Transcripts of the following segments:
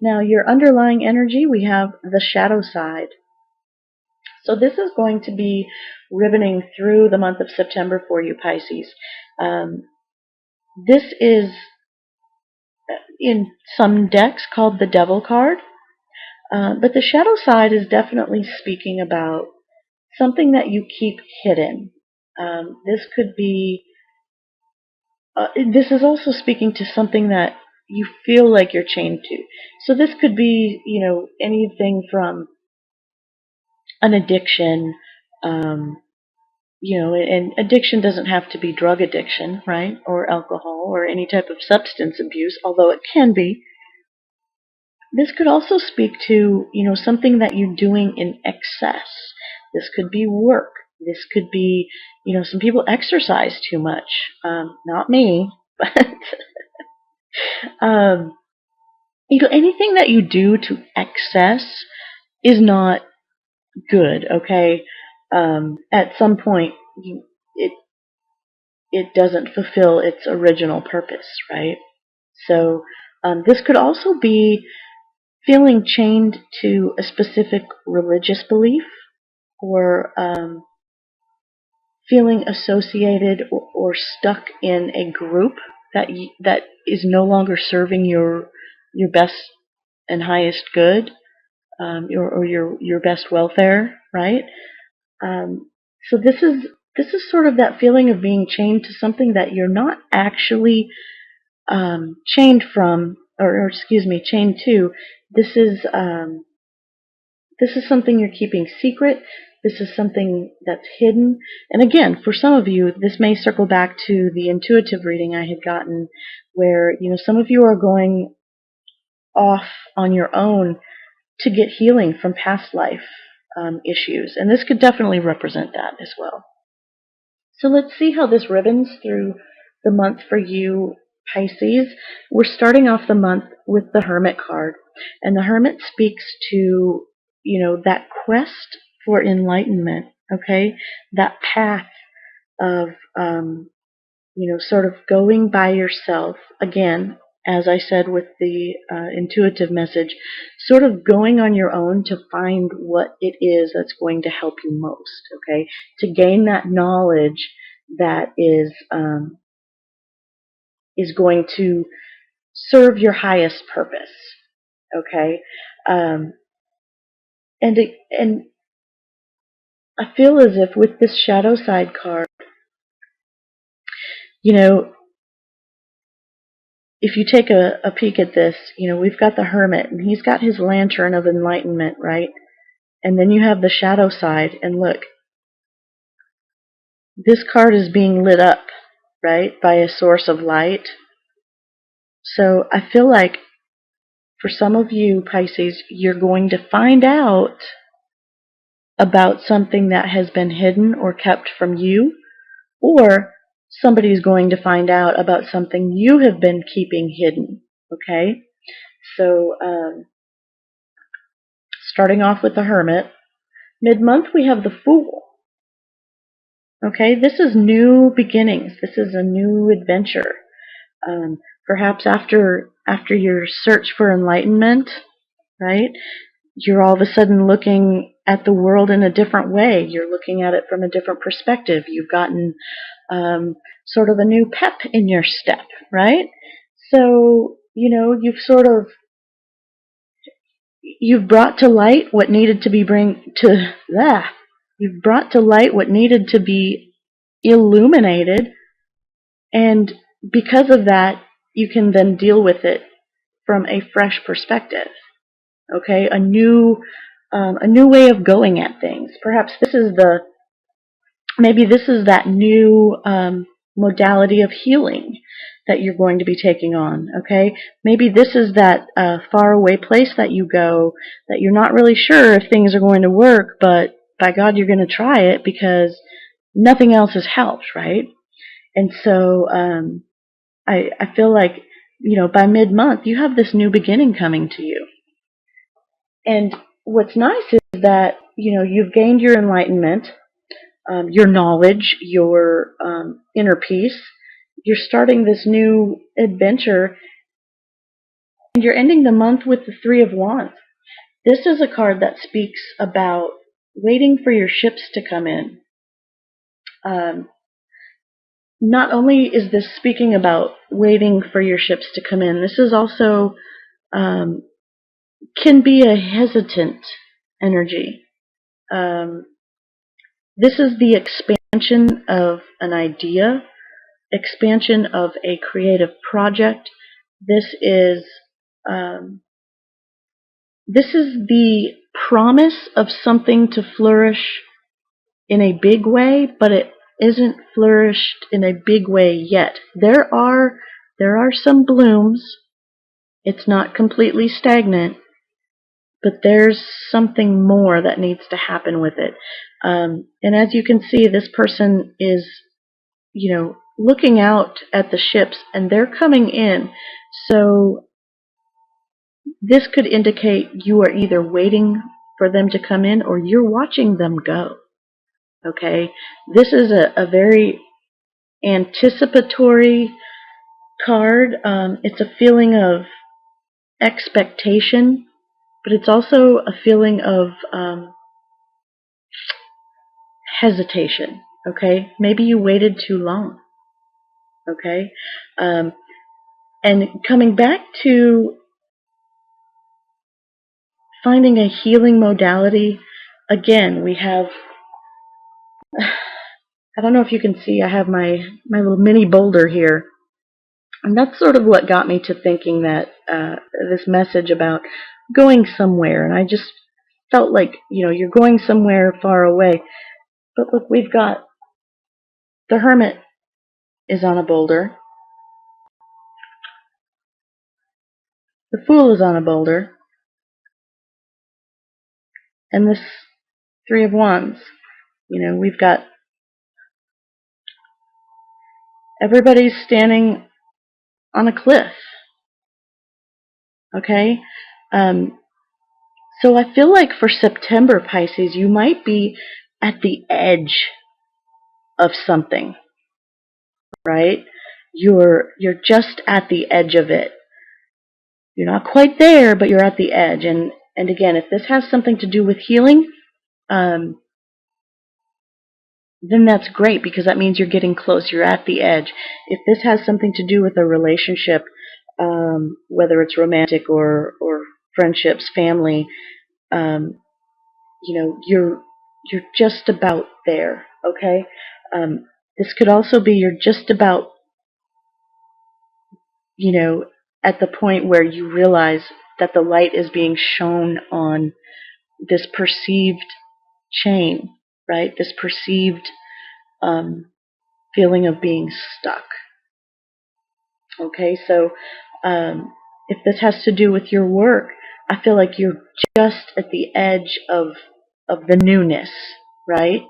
Now, your underlying energy, we have the shadow side. So this is going to be riveting through the month of September for you, Pisces. This is in some decks called the Devil card, but the shadow side is definitely speaking about something that you keep hidden. This could be, this is also speaking to something that you feel like you're chained to. So this could be, anything from an addiction, and addiction doesn't have to be drug addiction, right? Or alcohol or any type of substance abuse, although it can be. This could also speak to, something that you're doing in excess. This could be work. This could be, some people exercise too much. Not me, but, anything that you do to excess is not good, okay? At some point, it it doesn't fulfill its original purpose, right? So this could also be feeling chained to a specific religious belief, or feeling associated or stuck in a group that is no longer serving your best and highest good, or your best welfare, right? So this is sort of that feeling of being chained to something that you're not actually chained from, or excuse me, chained to. This is something you're keeping secret. This is something that's hidden. And again, for some of you, this may circle back to the intuitive reading I had gotten, where some of you are going off on your own to get healing from past life issues, and this could definitely represent that as well. So let's see how this ribbons through the month for you, Pisces. We're starting off the month with the Hermit card, and the Hermit speaks to, that quest for enlightenment, okay? That path of, sort of going by yourself, again, as I said with the intuitive message, sort of going on your own to find what it is that's going to help you most, okay? To gain that knowledge that is going to serve your highest purpose, okay? And I feel as if with this shadow side card, if you take a peek at this, we've got the Hermit, and he's got his lantern of enlightenment, right? And then you have the shadow side, and look, this card is being lit up, right, by a source of light. So I feel like for some of you, Pisces, you're going to find out about something that has been hidden or kept from you, or somebody's going to find out about something you have been keeping hidden, okay? So starting off with the Hermit, mid-month we have the Fool. Okay, this is new beginnings. This is a new adventure. Perhaps after your search for enlightenment, right? You're all of a sudden looking at the world in a different way. You're looking at it from a different perspective. You've gotten sort of a new pep in your step, right? So, you've brought to light what needed to be you've brought to light what needed to be illuminated, and because of that, you can then deal with it from a fresh perspective. Okay, a new way of going at things. Perhaps maybe this is that new modality of healing that you're going to be taking on, okay? Maybe this is that faraway place that you go that you're not really sure if things are going to work, but by God, you're going to try it because nothing else has helped, right? And so I feel like, by mid-month, you have this new beginning coming to you. And what's nice is that, you've gained your enlightenment, your knowledge, your inner peace. You're starting this new adventure, you're ending the month with the Three of Wands. This is a card that speaks about waiting for your ships to come in. Not only is this speaking about waiting for your ships to come in, this is also can be a hesitant energy. This is the expansion of an idea, expansion of a creative project. This is the promise of something to flourish in a big way, but it isn't flourished in a big way yet. There are some blooms. It's not completely stagnant, but there's something more that needs to happen with it. And as you can see, this person is, looking out at the ships, and they're coming in. So this could indicate you are either waiting for them to come in or you're watching them go. Okay? This is a very anticipatory card. It's a feeling of expectation, but it's also a feeling of hesitation. Okay? Maybe you waited too long. Okay? And coming back to finding a healing modality, again, we have, I don't know if you can see, I have my little mini boulder here. And that's sort of what got me to thinking that this message about going somewhere. And I just felt like, you're going somewhere far away. But look, we've got the Hermit is on a boulder. The Fool is on a boulder. And this Three of Wands. We've got everybody's standing on a cliff. Okay? So I feel like for September, Pisces, you might be at the edge of something, right? You're just at the edge of it. You're not quite there, but you're at the edge. And again, if this has something to do with healing, then that's great, because that means you're getting close. You're at the edge. If this has something to do with a relationship, whether it's romantic or friendships, family, you're just about there. Okay. This could also be you're just about, at the point where you realize that the light is being shown on this perceived chain, right? This perceived feeling of being stuck. Okay, so if this has to do with your work, I feel like you're just at the edge of the newness, right?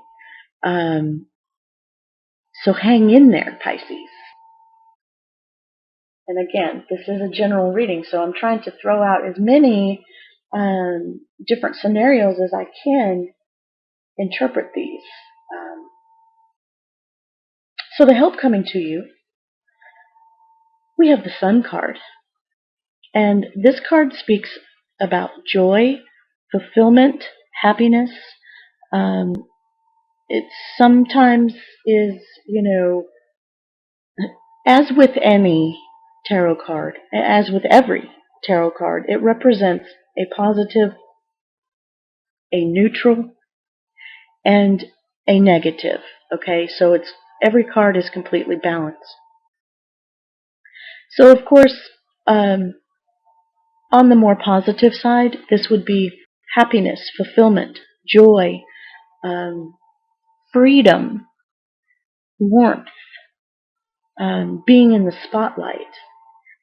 So hang in there, Pisces. And again, this is a general reading, so I'm trying to throw out as many different scenarios as I can interpret these. So the help coming to you, we have the Sun card. And this card speaks about joy, fulfillment, happiness. It sometimes is, as with any tarot card, as with every tarot card, it represents a positive, a neutral, and a negative. Okay, so every card is completely balanced. So of course, on the more positive side, this would be happiness, fulfillment, joy, freedom, warmth, being in the spotlight.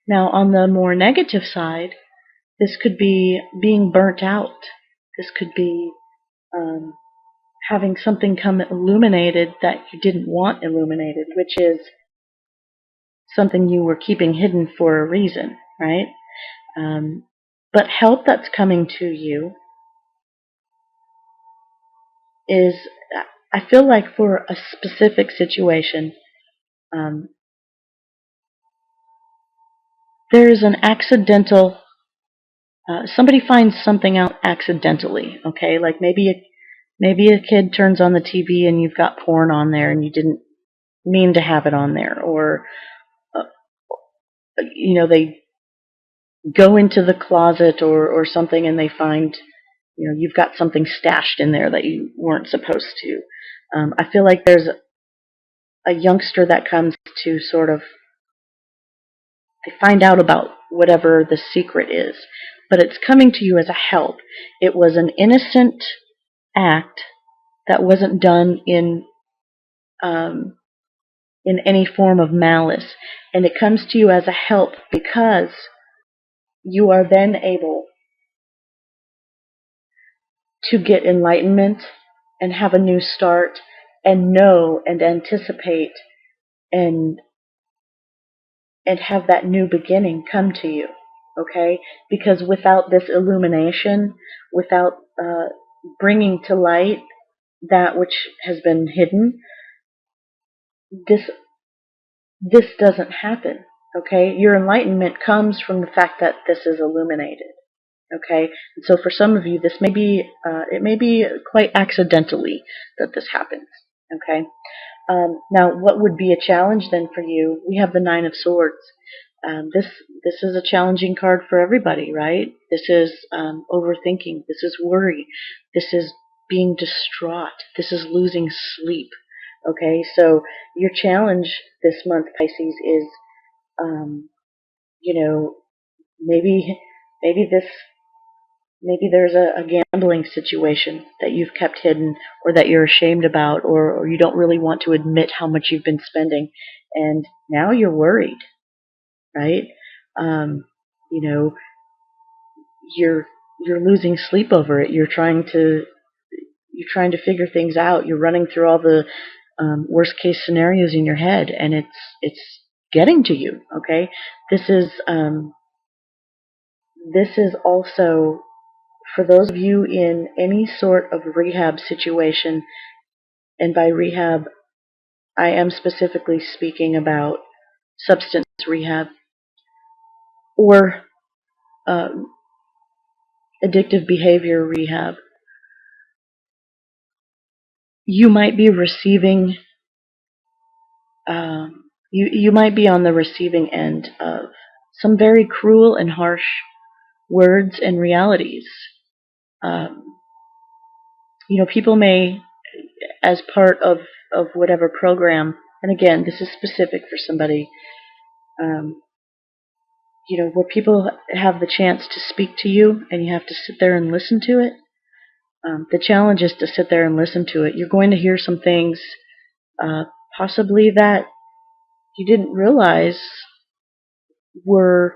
Now, on the more negative side, this could be being burnt out. This could be having something come illuminated that you didn't want illuminated, which is something you were keeping hidden for a reason, right? But help that's coming to you is, I feel like for a specific situation, there is an accidental somebody finds something out accidentally. Okay, like maybe a kid turns on the TV and you've got porn on there and you didn't mean to have it on there, or uh, they go into the closet or something and they find you've got something stashed in there that you weren't supposed to. I feel like there's a youngster that comes to sort of they find out about whatever the secret is, but it's coming to you as a help. It was an innocent act that wasn't done um, in any form of malice, and it comes to you as a help because you are then able to get enlightenment and have a new start and know and anticipate and have that new beginning come to you, okay? Because without this illumination, without bringing to light that which has been hidden, this doesn't happen, okay? Your enlightenment comes from the fact that this is illuminated, okay? And so for some of you, this may be it may be quite accidentally that this happens, okay? Now, what would be a challenge then for you? We have the Nine of Swords. This is a challenging card for everybody, right? This is overthinking. This is worry. This is being distraught. This is losing sleep. Okay, so your challenge this month, Pisces, is you know maybe maybe this maybe there's a gambling situation that you've kept hidden or that you're ashamed about, or you don't really want to admit how much you've been spending, and now you're worried, right? Um, you know, you're losing sleep over it. You're trying to figure things out. You're running through all the worst case scenarios in your head, and it's getting to you. Okay, this is also for those of you in any sort of rehab situation, and by rehab, I am specifically speaking about substance rehab or um, addictive behavior rehab. You might be receiving, you might be on the receiving end of some very cruel and harsh words and realities. Um, people may, as part of whatever program, and again, this is specific for somebody, um, where people have the chance to speak to you and you have to sit there and listen to it. The challenge is to sit there and listen to it. You're going to hear some things, possibly that you didn't realize were,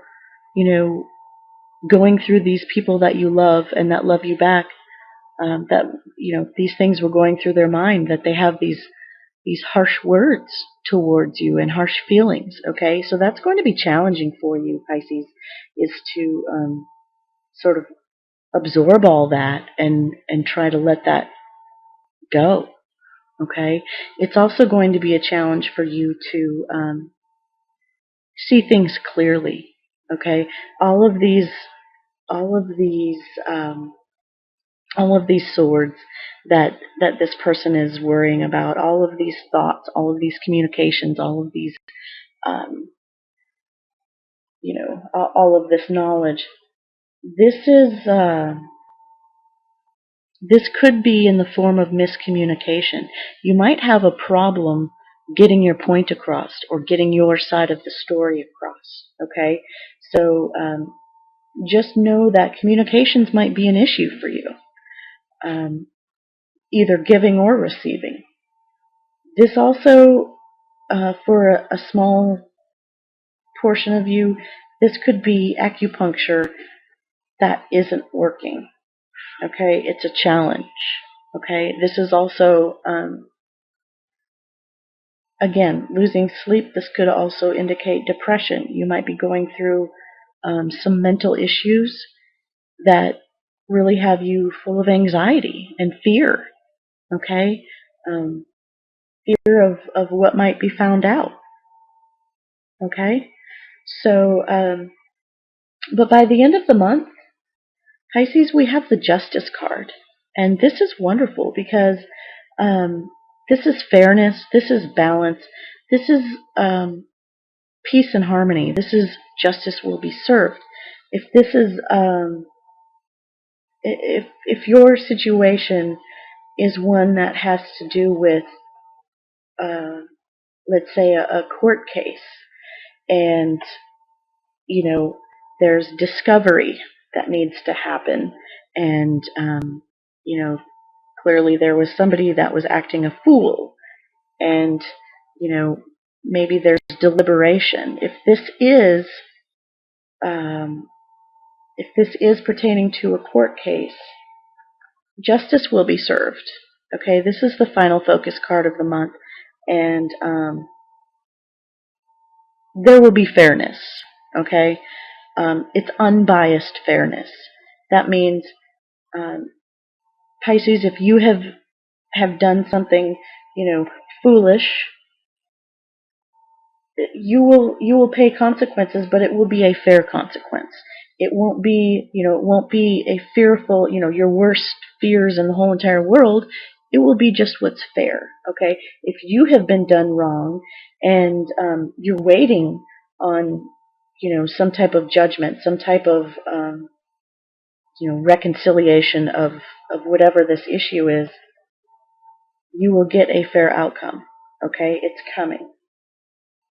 going through these people that you love and that love you back. That these things were going through their mind, that they have these harsh words towards you and harsh feelings. Okay, so that's going to be challenging for you, Pisces, is to sort of absorb all that and try to let that go. Okay, it's also going to be a challenge for you to see things clearly. Okay, all of these, all of these, all of these swords that this person is worrying about, all of these thoughts, all of these communications, all of these, um, all of this knowledge. This is this could be in the form of miscommunication. You might have a problem getting your point across or getting your side of the story across. Okay, so just know that communications might be an issue for you, either giving or receiving. This also, for a small portion of you, this could be acupuncture that isn't working. Okay, it's a challenge. Okay, this is also, again, losing sleep. This could also indicate depression. You might be going through some mental issues that really have you full of anxiety and fear. Okay, um, fear of what might be found out. Okay, so, but by the end of the month, Pisces, we have the Justice card. And this is wonderful because this is fairness, this is balance, this is peace and harmony. This is justice will be served. If this is if your situation is one that has to do with uh, let's say a court case, and you know there's discovery that needs to happen, and clearly there was somebody that was acting a fool, and you know maybe there's deliberation. Um, if this is pertaining to a court case, justice will be served. Okay, this is the final focus card of the month, and there will be fairness. Okay, it's unbiased fairness. That means, um, Pisces, if you have done something, foolish, you will pay consequences, but it will be a fair consequence. It won't be a fearful, your worst fears in the whole entire world. It will be just what's fair. Okay, if you have been done wrong, and you're waiting on, some type of judgment, some type of reconciliation of whatever this issue is, you will get a fair outcome. Okay, it's coming.